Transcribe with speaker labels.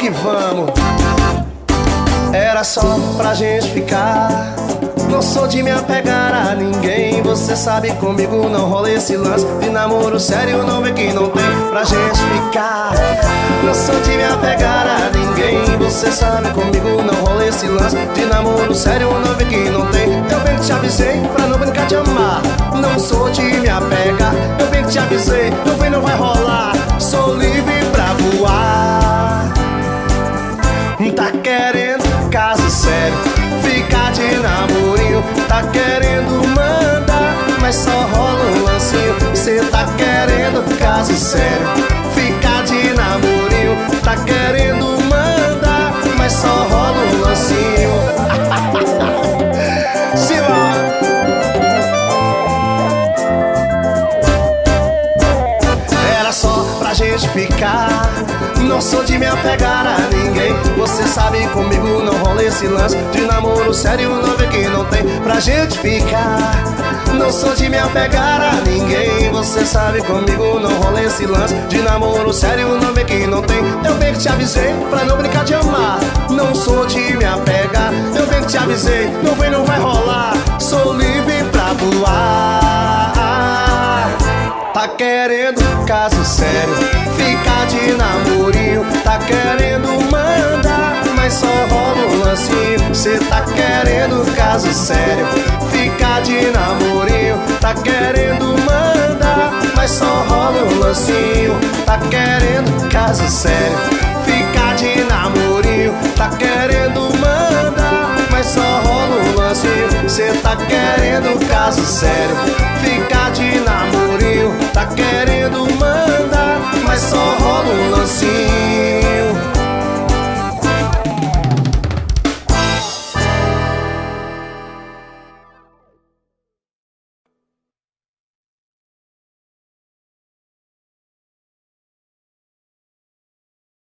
Speaker 1: que vamos. Era só pra gente ficar. Não sou de me apegar a ninguém. Você sabe, comigo não rola esse lance de namoro sério, não vê que não tem pra gente ficar. Não sou de me apegar a ninguém. Você sabe, comigo não rola esse lance de namoro sério, não vê que não tem. Eu bem que te avisei pra não brincar de amar. Não sou de me apegar. Eu bem que te avisei, não vem, não vai rolar. Sou livre pra voar. Tá querendo caso sério, ficar de namorinho. Tá querendo mandar, mas só rola um lancinho. Cê tá querendo caso sério, ficar de namorinho. Tá querendo mandar, mas só rola um lancinho. Simbora! Era só pra gente ficar. Não sou de me apegar a ninguém. Você sabe, comigo não rola esse lance de namoro sério, não vê que não tem pra gente ficar. Não sou de me apegar a ninguém. Você sabe, comigo não rola esse lance de namoro sério, não vê que não tem. Eu bem que te avisei pra não brincar de amar. Não sou de me apegar. Eu bem que te avisei, não vem, não vai rolar. Sou livre pra voar. Tá querendo caso sério, ficar de namorinho. Tá querendo mandar, mas só rola um lancinho. Cê tá querendo caso sério, ficar de namorinho. Tá querendo mandar, mas só rola um lancinho. Tá querendo caso sério, ficar de namorinho. Tá querendo mandar, mas só rola um lancinho. Cê tá querendo caso sério, ficar de namorinho.